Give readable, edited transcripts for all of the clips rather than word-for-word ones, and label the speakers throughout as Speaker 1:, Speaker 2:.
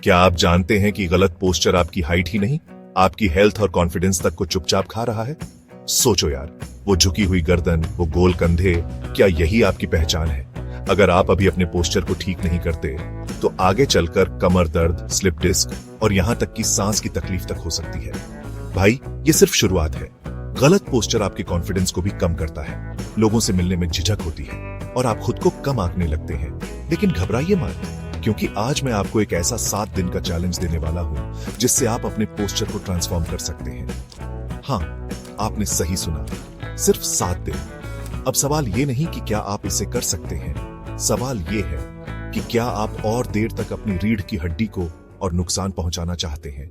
Speaker 1: क्या आप जानते हैं कि गलत पोस्चर आपकी हाइट ही नहीं, आपकी हेल्थ और कॉन्फिडेंस तक को चुपचाप खा रहा है? सोचो यार, वो झुकी हुई गर्दन, वो गोल कंधे, क्या यही आपकी पहचान है? अगर आप अभी अपने पोस्चर को ठीक नहीं करते, तो आगे चलकर कमर दर्द, स्लिप डिस्क और यहां तक कि सांस की तकलीफ तक हो सकती है। भाई, ये सिर्फ शुरुआत है। गलत पोस्चर आपके कॉन्फिडेंस को भी कम करता है, लोगों से मिलने में झिझक होती है और आप खुद को कम आंकने लगते हैं। लेकिन घबराइए मत, क्योंकि आज मैं आपको एक ऐसा 7 दिन का चैलेंज देने वाला हूं जिससे आप अपने पोस्चर को ट्रांसफॉर्म कर सकते हैं। हाँ, आपने सही सुना, सिर्फ 7 दिन। अब सवाल ये नहीं कि क्या आप इसे कर सकते हैं, सवाल ये है कि क्या आप और देर तक अपनी रीढ़ की हड्डी को और नुकसान पहुंचाना चाहते हैं।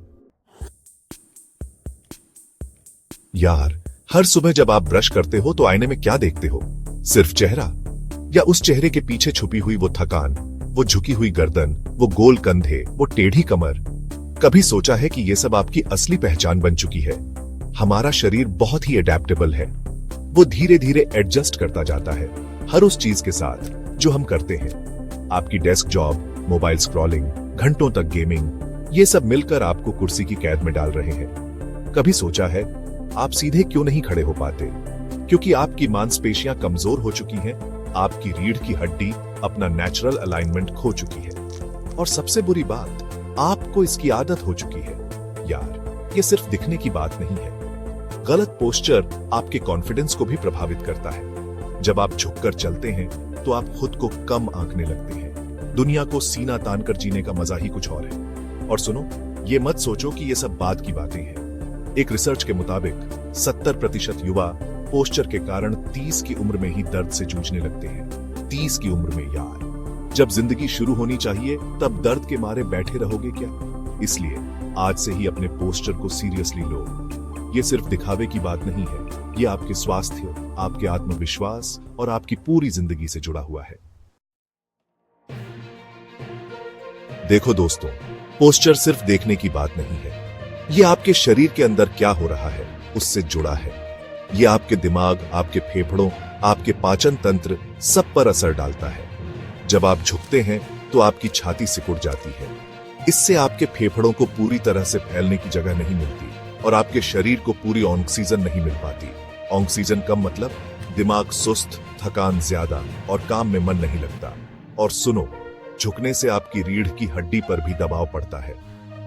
Speaker 1: यार, हर सुबह जब आप ब्रश करते हो तो आईने में क्या देखते हो? सिर्फ चेहरा, या उस चेहरे के पीछे छुपी हुई वो थकान, वो झुकी हुई गर्दन, वो गोल कंधे, वो टेढ़ी कमर? कभी सोचा है कि ये सब आपकी असली पहचान बन चुकी है? हमारा शरीर बहुत ही अडेप्टेबल है, वो धीरे धीरे एडजस्ट करता जाता है हर उस चीज के साथ जो हम करते हैं। आपकी डेस्क जॉब, मोबाइल स्क्रॉलिंग, घंटों तक गेमिंग, ये सब मिलकर आपको कुर्सी की कैद में डाल रहे हैं। कभी सोचा है आप सीधे क्यों नहीं खड़े हो पाते? क्योंकि आपकी मांसपेशियां कमजोर हो चुकी हैं, आपकी रीढ़ की हड्डी अपना नेचुरल अलाइनमेंट खो चुकी है, और सबसे बुरी बात, आपको इसकी आदत हो चुकी है। यार, ये सिर्फ दिखने की बात नहीं है। गलत पोस्चर आपके कॉन्फिडेंस को भी प्रभावित करता है। जब आप झुककर चलते हैं तो आप खुद को कम आंकने लगते हैं। दुनिया को सीना तानकर जीने का मजा ही कुछ और है। और सुनो, ये मत सोचो कि ये सब बात की बातें हैं। एक रिसर्च के मुताबिक 70% युवा पोस्चर के कारण 30 की उम्र में ही दर्द से जूझने लगते हैं। 30 की उम्र में यार, जब जिंदगी शुरू होनी चाहिए तब दर्द के मारे बैठे रहोगे क्या? इसलिए आज से ही अपने पोस्चर को सीरियसली लो। ये सिर्फ दिखावे की बात नहीं है, ये आपके स्वास्थ्य, आपके आत्मविश्वास और आपकी पूरी जिंदगी से जुड़ा हुआ है। देखो दोस्तों, पोस्चर सिर्फ देखने की बात नहीं है, ये आपके शरीर के अंदर क्या हो रहा है उससे जुड़ा है। ये आपके दिमाग, आपके फेफड़ों, आपके पाचन तंत्र, सब पर असर डालता है। जब आप झुकते हैं तो आपकी छाती सिकुड़ जाती है। इससे आपके फेफड़ों को पूरी तरह से फैलने की जगह नहीं मिलती और आपके शरीर को पूरी ऑक्सीजन नहीं मिल पाती। ऑक्सीजन कम मतलब दिमाग सुस्त, थकान ज्यादा और काम में मन नहीं लगता। और सुनो, झुकने से आपकी रीढ़ की हड्डी पर भी दबाव पड़ता है।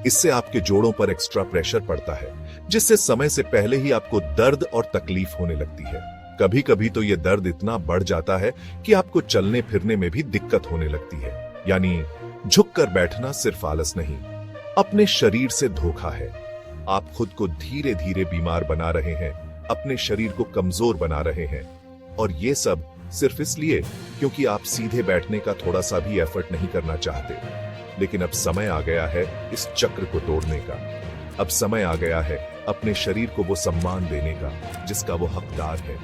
Speaker 1: इससे आपके जोड़ों पर एक्स्ट्रा प्रेशर पड़ता है, जिससे समय से पहले ही आपको दर्द और तकलीफ होने लगती है। कभी कभी तो यह दर्द इतना बढ़ जाता है कि आपको चलने फिरने में भी दिक्कत होने लगती है। यानी झुककर बैठना सिर्फ आलस नहीं, अपने शरीर से धोखा है। आप खुद को धीरे धीरे बीमार बना रहे हैं, अपने शरीर को कमजोर बना रहे हैं, और ये सब सिर्फ इसलिए क्योंकि आप सीधे बैठने का थोड़ा सा भी एफर्ट नहीं करना चाहते। लेकिन अब समय आ गया है इस चक्र को तोड़ने का। अब समय आ गया है अपने शरीर को वो सम्मान देने का जिसका वो हकदार है।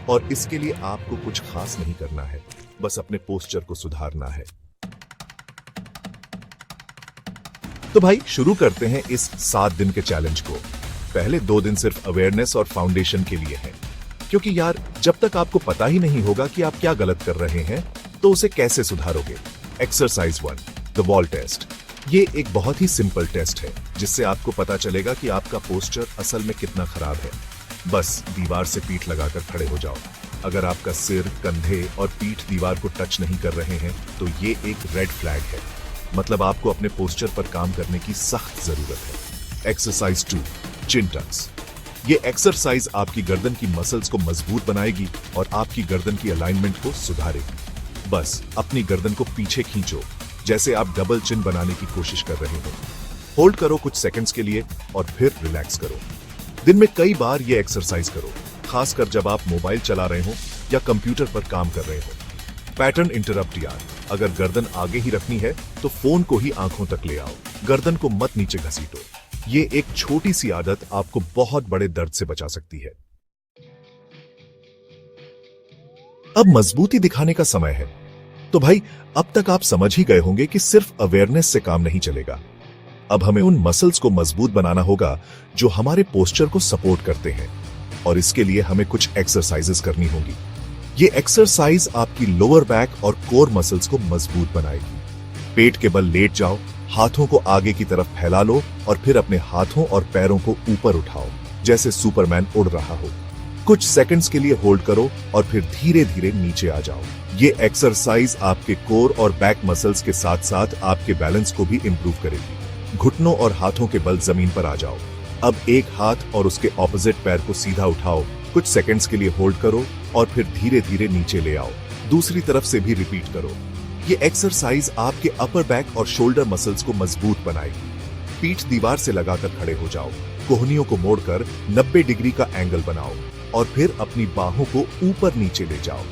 Speaker 1: और इसके लिए आपको कुछ खास नहीं करना है, बस अपने पोस्चर को सुधारना है। तो भाई, शुरू करते हैं इस 7 दिन के चैलेंज को। पहले 2 दिन सिर्फ अवेयरनेस और फाउंडेशन के लिए है, क्योंकि यार, जब तक आपको पता ही नहीं होगा कि आप क्या गलत कर रहे हैं तो उसे कैसे सुधारोगे। Exercise 1, the wall test. ये एक बहुत ही सिंपल टेस्ट है जिससे आपको पता चलेगा कि आपका पोस्चर असल में कितना खराब है। बस दीवार से पीठ लगाकर खड़े हो जाओ। अगर आपका सिर, कंधे और पीठ दीवार को टच नहीं कर रहे हैं तो ये एक रेड फ्लैग है, मतलब आपको अपने पोस्चर पर काम करने की सख्त जरूरत है। एक्सरसाइज 2, चिन टक्स। ये एक्सरसाइज आपकी गर्दन की मसल्स को मजबूत बनाएगी और आपकी गर्दन की अलाइनमेंट को सुधारेगी। बस अपनी गर्दन को पीछे खींचो, जैसे आप डबल चिन बनाने की कोशिश कर रहे हो। होल्ड करो कुछ सेकंड्स के लिए और फिर रिलैक्स करो। दिन में कई बार ये एक्सरसाइज करो, खासकर जब आप मोबाइल चला रहे हो या कंप्यूटर पर काम कर रहे हो। पैटर्न इंटरप्ट यार, अगर गर्दन आगे ही रखनी है तो फोन को ही आंखों तक ले आओ, गर्दन को मत नीचे घसीटो। ये एक छोटी सी आदत आपको बहुत बड़े दर्द से बचा सकती है। अब मजबूती दिखाने का समय है। तो भाई, अब तक आप समझ ही गए होंगे कि सिर्फ अवेयरनेस से काम नहीं चलेगा। अब हमें उन मसल्स को मजबूत बनाना होगा जो हमारे पोस्चर को सपोर्ट करते हैं, और इसके लिए हमें कुछ एक्सरसाइजेस करनी होगी। ये एक्सरसाइज आपकी लोअर बैक और कोर मसल्स को मजबूत बनाएगी। पेट के बल लेट जाओ हाथों को आगे की तरफ फैला लो और फिर अपने हाथों और पैरों को ऊपर उठाओ जैसे सुपरमैन उड़ रहा हो। कुछ सेकंड्स के लिए होल्ड करो और फिर धीरे धीरे नीचे आ जाओ। ये एक्सरसाइज आपके कोर और बैक मसल्स के साथ साथ आपके बैलेंस को भी इंप्रूव करेगी। घुटनों और हाथों के बल जमीन पर आ जाओ। अब एक हाथ और उसके ऑपोजिट पैर को सीधा उठाओ। कुछ सेकंड्स के लिए होल्ड करो और फिर धीरे धीरे नीचे ले आओ। दूसरी तरफ से भी रिपीट करो। ये एक्सरसाइज आपके अपर बैक और शोल्डर मसल्स को मजबूत बनाएगी। पीठ दीवार से लगाकर खड़े हो जाओ। कोहनियों को मोड़कर 90 डिग्री का एंगल बनाओ और फिर अपनी बाहों को ऊपर नीचे ले जाओ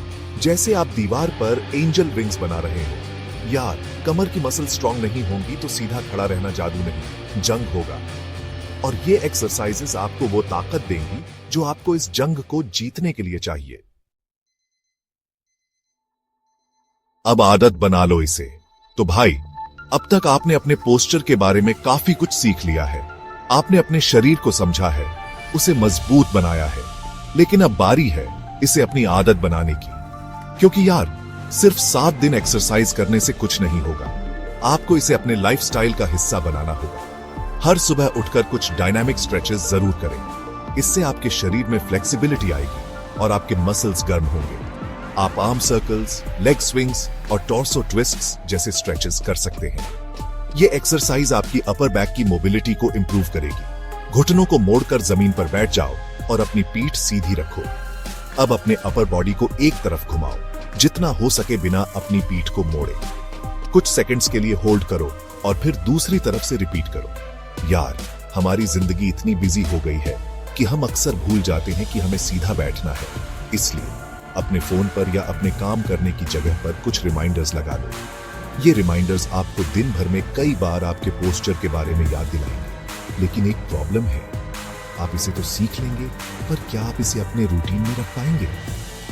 Speaker 1: जैसे आप दीवार पर एंजल विंग्स बना रहे हो। यार, कमर की मसल स्ट्रांग नहीं होंगी तो सीधा खड़ा रहना जादू नहीं, जंग होगा। और ये एक्सरसाइजेस आपको वो ताकत देंगी जो आपको इस जंग को जीतने के लिए चाहिए। अब आदत बना लो इसे। तो भाई, अब तक आपने अपने पोस्चर के बारे में काफी कुछ सीख लिया है। आपने अपने शरीर को समझा है, उसे मजबूत बनाया है, लेकिन अब बारी है इसे अपनी आदत बनाने की। क्योंकि यार, सिर्फ 7 दिन एक्सरसाइज करने से कुछ नहीं होगा। आपको इसे अपने लाइफस्टाइल का हिस्सा बनाना होगा। हर सुबह उठकर कुछ डायनामिक स्ट्रेचेस जरूर करें। इससे आपके शरीर में फ्लेक्सिबिलिटी आएगी और आपके मसल्स गर्म होंगे। आप आर्म सर्कल्स, लेग स्विंग्स और टॉर्सो ट्विस्ट्स जैसे स्ट्रेचेस कर सकते हैं। ये एक्सरसाइज आपकी अपर बैक की मोबिलिटी को इंप्रूव करेगी। घुटनों को मोड़कर जमीन पर बैठ जाओ और अपनी पीठ सीधी रखो। अब अपने अपर बॉडी को एक तरफ घुमाओ, जितना हो सके बिना अपनी पीठ को मोड़े। कुछ सेकंड्स के लिए होल्ड करो और फिर दूसरी तरफ से रिपीट करो। यार, हमारी जिंदगी इतनी बिजी हो गई है कि हम अक्सर भूल जाते हैं कि हमें सीधा बैठना है। इसलिए अपने फोन पर या अपने काम करने की जगह पर कुछ रिमाइंडर्स लगा लो। ये रिमाइंडर्स आपको दिन भर में कई बार आपके पोस्चर के बारे में याद दिलाएंगे। लेकिन एक प्रॉब्लम है, आप इसे तो सीख लेंगे, पर क्या आप इसे अपने रूटीन में रख पाएंगे?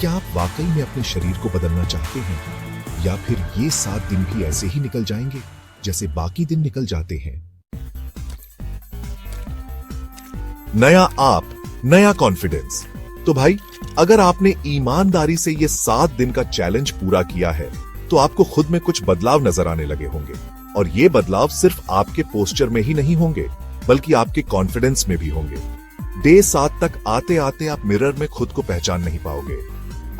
Speaker 1: क्या आप वाकई में अपने शरीर को बदलना चाहते हैं, या फिर ये 7 दिन भी ऐसे ही निकल जाएंगे जैसे बाकी दिन निकल जाते हैं? नया आप, नया कॉन्फिडेंस। तो भाई, अगर आपने ईमानदारी से ये 7 दिन का चैलेंज पूरा किया है तो आपको खुद में कुछ बदलाव नजर आने लगे होंगे। और ये बदलाव सिर्फ आपके पोस्चर में ही नहीं होंगे, बल्कि आपके कॉन्फिडेंस में भी होंगे। डे 7 तक आते आते आप मिरर में खुद को पहचान नहीं पाओगे।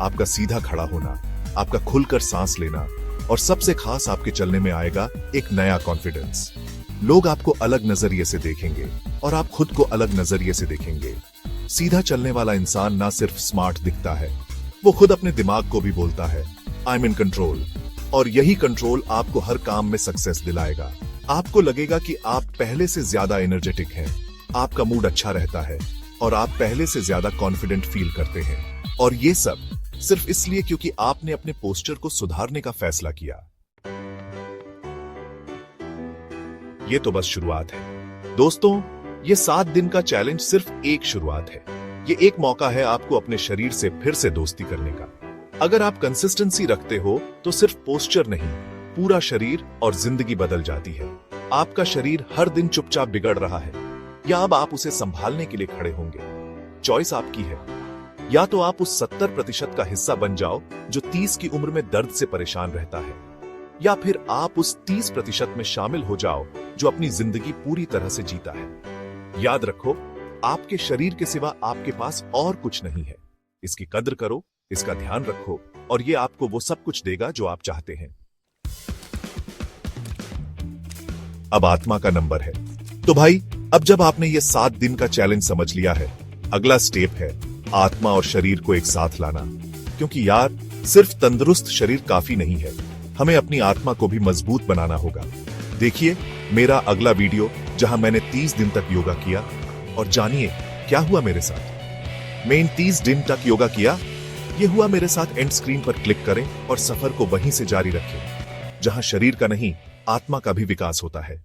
Speaker 1: आपका सीधा खड़ा होना, आपका खुलकर सांस लेना और सबसे खास आपके चलने में आएगा एक नया कॉन्फिडेंस। लोग आपको अलग नजरिए से देखेंगे और आप खुद को अलग नजरिए से देखेंगे। सीधा चलने वाला इंसान ना सिर्फ स्मार्ट दिखता है, वो खुद अपने दिमाग को भी बोलता है, आई एम इन कंट्रोल। और यही कंट्रोल आपको हर काम में सक्सेस दिलाएगा। आपको लगेगा कि आप पहले से ज्यादा एनर्जेटिक हैं, आपका मूड अच्छा रहता है और आप पहले से ज्यादा कॉन्फिडेंट फील करते हैं। और ये सब सिर्फ इसलिए क्योंकि आपने अपने पोस्चर को सुधारने का फैसला किया। ये तो बस शुरुआत है दोस्तों। ये 7 दिन का चैलेंज सिर्फ एक शुरुआत है। ये एक मौका है आपको अपने शरीर से फिर से दोस्ती करने का। अगर आप कंसिस्टेंसी रखते हो तो सिर्फ पोस्चर नहीं, पूरा शरीर और जिंदगी बदल जाती है। आपका शरीर हर दिन चुपचाप बिगड़ रहा है, या अब आप उसे संभालने के लिए खड़े होंगे? चॉइस आपकी है। या तो आप उस 70% का हिस्सा बन जाओ जो 30 की उम्र में दर्द से परेशान रहता है, या फिर आप उस 30% में शामिल हो जाओ जो अपनी जिंदगी पूरी तरह से जीता है। याद रखो, आपके शरीर के सिवा आपके पास और कुछ नहीं है। इसकी कद्र करो, इसका ध्यान रखो, और ये आपको वो सब कुछ देगा जो आप चाहते हैं। अब आत्मा का नंबर है। तो भाई, अब जब आपने ये 7 दिन का चैलेंज समझ लिया है, अगला स्टेप है आत्मा और शरीर को एक साथ लाना। क्योंकि यार, सिर्फ तंदुरुस्त शरीर काफी नहीं है, हमें अपनी आत्मा को भी मजबूत बनाना होगा। देखिए मेरा अगला वीडियो जहां मैंने 30 दिन तक योगा किया, और जानिए क्या हुआ मेरे साथ। मैं इन 30 दिन तक योगा किया, ये हुआ मेरे साथ। एंड स्क्रीन पर क्लिक करें और सफर को वहीं से जारी रखें जहां शरीर का नहीं, आत्मा का भी विकास होता है।